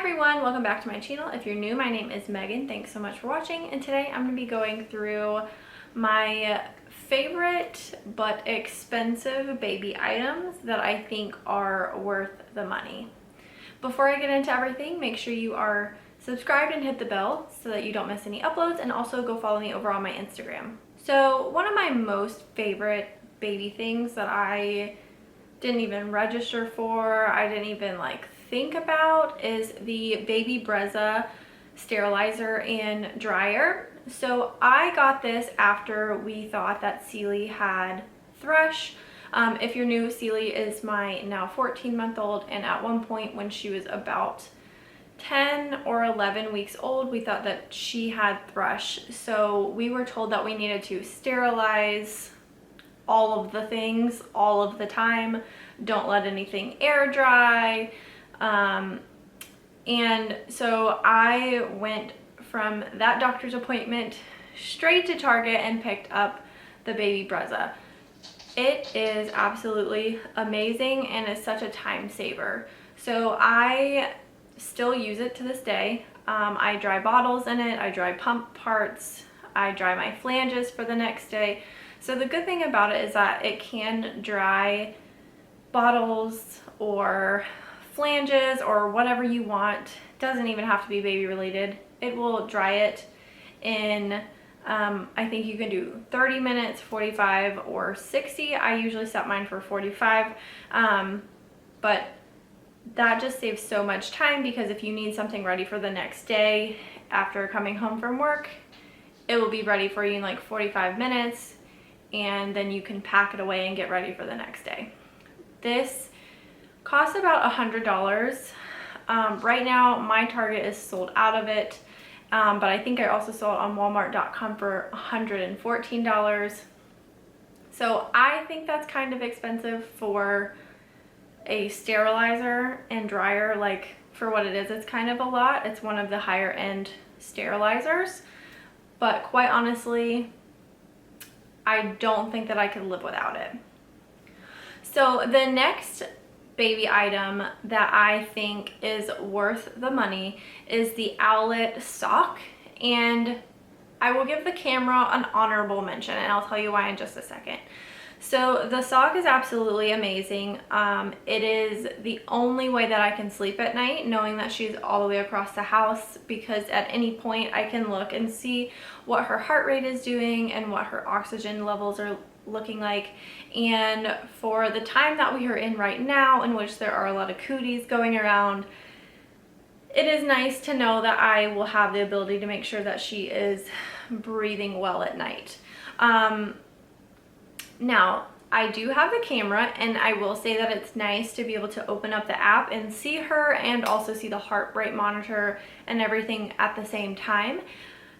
everyone, welcome back to my channel. If you're new, my name is Megan. Thanks so much for watching, and today I'm going to be going through my favorite but expensive baby items that I think are worth the money. Before I get into everything, make sure you are subscribed and hit the bell so that you don't miss any uploads, and also go follow me over on my Instagram. So one of my most favorite baby things that I didn't even register for, I didn't even think about, is the baby Brezza sterilizer and dryer. So I got this after we thought that Sealy had thrush. If you're new, Sealy is my now 14-month-old, and at one point when she was about 10 or 11 weeks old, we thought that she had thrush. So we were told that we needed to sterilize all of the things all of the time. Don't let anything air dry. And so I went from that doctor's appointment straight to Target and picked up the baby Brezza. It is absolutely amazing and is such a time saver. So I still use it to this day. I dry bottles in it, I dry pump parts, I dry my flanges for the next day. So the good thing about it is that it can dry bottles or flanges or whatever you want. Doesn't even have to be baby related. It will dry it in I think you can do 30 minutes, 45, or 60. I usually set mine for 45, but that just saves so much time, because if you need something ready for the next day after coming home from work, it will be ready for you in like 45 minutes, and then you can pack it away and get ready for the next day. This costs about $100. Right now my Target is sold out of it, but I think I also saw it on walmart.com for $114. So I think that's kind of expensive for a sterilizer and dryer. Like, for what it is, it's kind of a lot. It's one of the higher end sterilizers, but quite honestly, I don't think that I could live without it. So the next baby item that I think is worth the money is the Owlet sock, and I will give the camera an honorable mention, and I'll tell you why in just a second. So the sock is absolutely amazing. It is the only way that I can sleep at night, knowing that she's all the way across the house, because at any point I can look and see what her heart rate is doing and what her oxygen levels are looking like. And for the time that we are in right now, in which there are a lot of cooties going around, it is nice to know that I will have the ability to make sure that she is breathing well at night. Now, I do have the camera, and I will say that it's nice to be able to open up the app and see her, and also see the heart rate monitor and everything at the same time.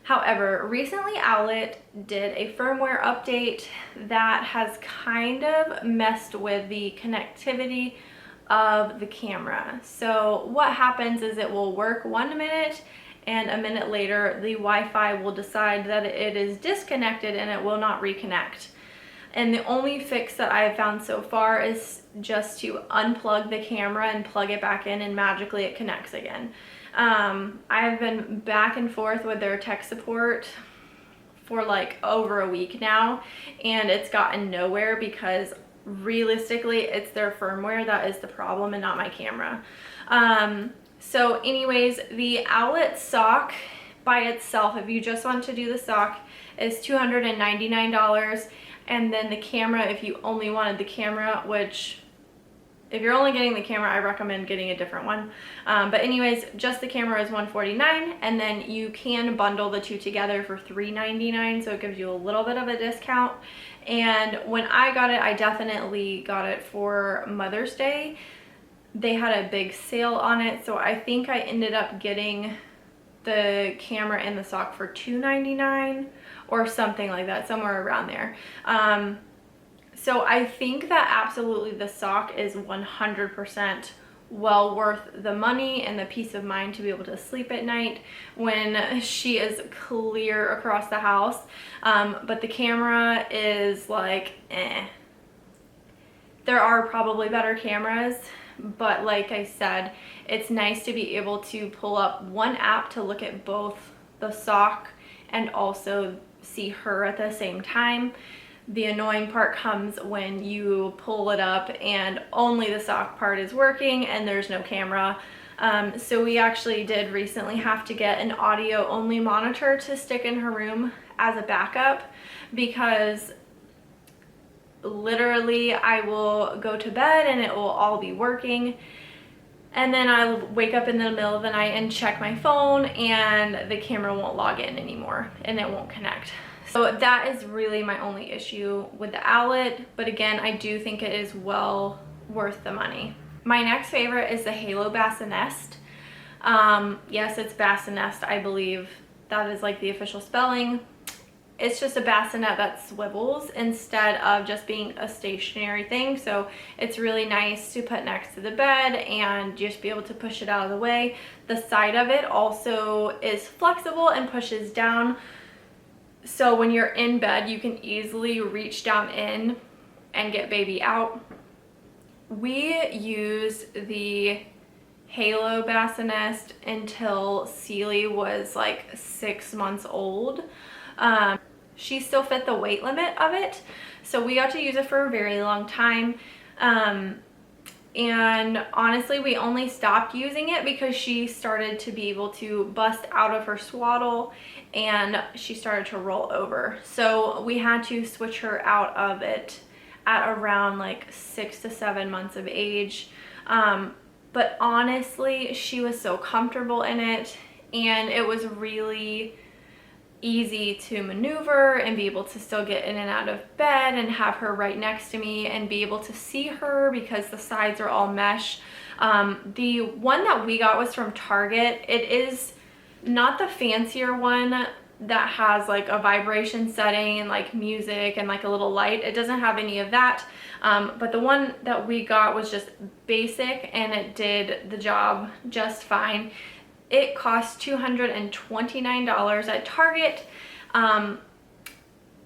However, recently Owlet did a firmware update that has kind of messed with the connectivity of the camera. So what happens is it will work 1 minute, and a minute later the Wi-Fi will decide that it is disconnected and it will not reconnect. And the only fix that I've found so far is just to unplug the camera and plug it back in, and magically it connects again. I've been back and forth with their tech support for like over a week now, and it's gotten nowhere, because realistically it's their firmware that is the problem and not my camera. So anyways, the Owlet sock by itself, if you just want to do the sock, is $299. And then the camera, if you only wanted the camera, which if you're only getting the camera, I recommend getting a different one. But anyways, just the camera is $149, and then you can bundle the two together for $399, so it gives you a little bit of a discount. And when I got it, I definitely got it for Mother's Day. They had a big sale on it, so I think I ended up getting the camera and the sock for $299 or something like that, somewhere around there. So I think that absolutely the sock is 100% well worth the money and the peace of mind to be able to sleep at night when she is clear across the house. But the camera is like, eh. There are probably better cameras, but like I said, it's nice to be able to pull up one app to look at both the sock and also see her at the same time. The annoying part comes when you pull it up and only the sock part is working and there's no camera. So we actually did recently have to get an audio only monitor to stick in her room as a backup, because literally I will go to bed and it will all be working, and then I'll wake up in the middle of the night and check my phone and the camera won't log in anymore and it won't connect. So that is really my only issue with the Owlet, but again, I do think it is well worth the money. My next favorite is the Halo Bassinest. Yes, it's Bassinest, I believe. That is like the official spelling. It's just a bassinet that swivels instead of just being a stationary thing. So it's really nice to put next to the bed and just be able to push it out of the way. The side of it also is flexible and pushes down. So when you're in bed, you can easily reach down in and get baby out. We used the Halo Bassinest until Sealy was like 6 months old. She still fit the weight limit of it, so we got to use it for a very long time. And honestly, we only stopped using it because she started to be able to bust out of her swaddle and she started to roll over. So we had to switch her out of it at around like 6 to 7 months of age. But honestly, she was so comfortable in it, and it was really easy to maneuver and be able to still get in and out of bed and have her right next to me and be able to see her because the sides are all mesh. The one that we got was from Target. It is not the fancier one that has like a vibration setting and like music and like a little light. It doesn't have any of that. But the one that we got was just basic and it did the job just fine. It cost $229 at Target.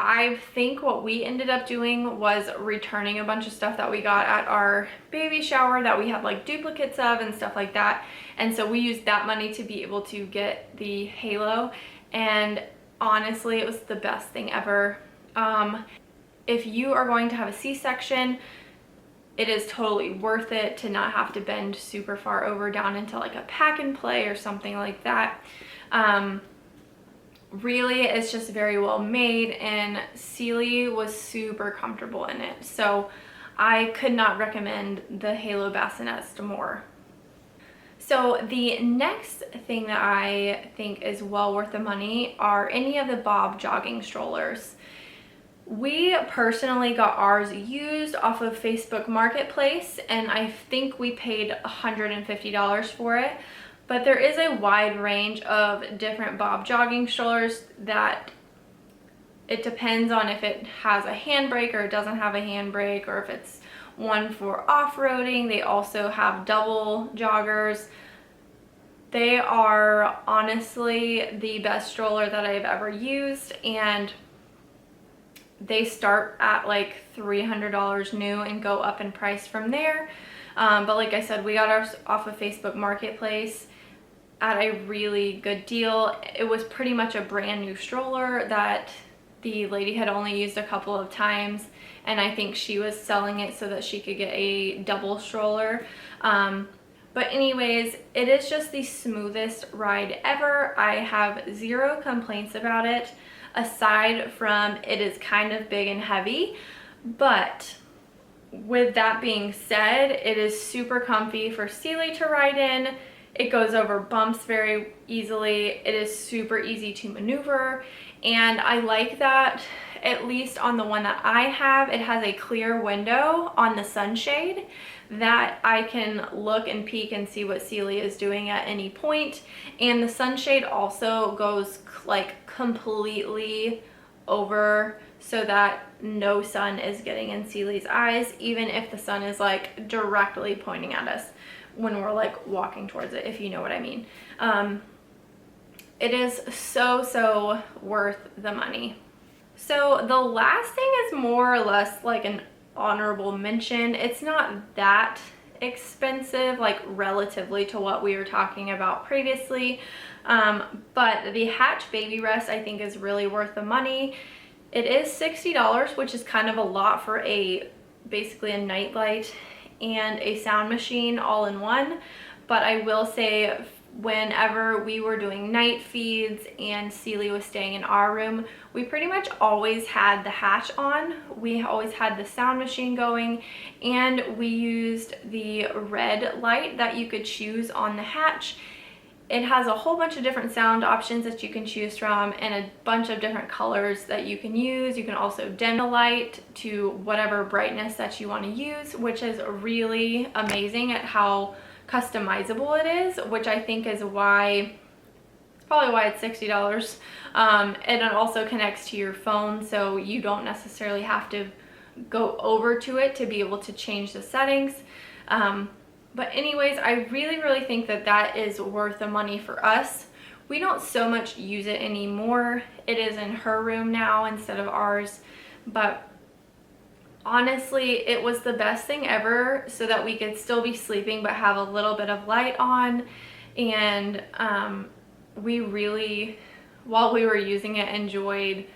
I think what we ended up doing was returning a bunch of stuff that we got at our baby shower that we had like duplicates of and stuff like that. And so we used that money to be able to get the Halo. And honestly, it was the best thing ever. If you are going to have a C-section, it is totally worth it to not have to bend super far over down into like a pack and play or something like that. Really, it's just very well made, and Sealy was super comfortable in it. So I could not recommend the Halo Bassinest more. So the next thing that I think is well worth the money are any of the Bob jogging strollers. We personally got ours used off of Facebook Marketplace, and I think we paid $150 for it. But there is a wide range of different Bob jogging strollers that it depends on if it has a handbrake or it doesn't have a handbrake, or if it's one for off-roading. They also have double joggers. They are honestly the best stroller that I've ever used, and they start at like $300 new and go up in price from there. But like I said, we got ours off of Facebook Marketplace at a really good deal. It was pretty much a brand new stroller that the lady had only used a couple of times, and I think she was selling it so that she could get a double stroller. But anyways, it is just the smoothest ride ever. I have zero complaints about it, aside from it is kind of big and heavy. But with that being said, it is super comfy for Sealy to ride in. It goes over bumps very easily. It is super easy to maneuver, and I like that, at least on the one that I have, it has a clear window on the sunshade that I can look and peek and see what Sealy is doing at any point. And the sunshade also goes like completely over so that no sun is getting in Sealy's eyes, even if the sun is like directly pointing at us when we're like walking towards it, if you know what I mean. It is so worth the money. So the last thing is more or less like an honorable mention. It's not that expensive, like relatively to what we were talking about previously. But the Hatch Baby Rest I think is really worth the money. It is $60, which is kind of a lot for basically a nightlight and a sound machine all in one. But I will say, whenever we were doing night feeds and Celie was staying in our room, we pretty much always had the Hatch on. We always had the sound machine going, and we used the red light that you could choose on the Hatch. It has a whole bunch of different sound options that you can choose from and a bunch of different colors that you can use. You can also dim the light to whatever brightness that you want to use, which is really amazing at how customizable it is, which I think is probably why it's $60. And it also connects to your phone, so you don't necessarily have to go over to it to be able to change the settings. But anyways, I really think that is worth the money for us. We don't so much use it anymore. It is in her room now instead of ours, but honestly, it was the best thing ever, so that we could still be sleeping but have a little bit of light on. And we really, while we were using it, enjoyed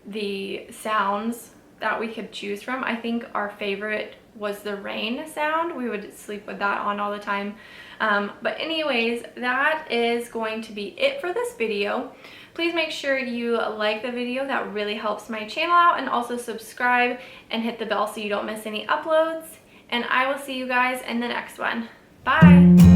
the sounds that we could choose from. I think our favorite was the rain sound. We would sleep with that on all the time. But anyways, that is going to be it for this video. Please make sure you like the video. That really helps my channel out, and also subscribe and hit the bell so you don't miss any uploads. And I will see you guys in the next one. Bye!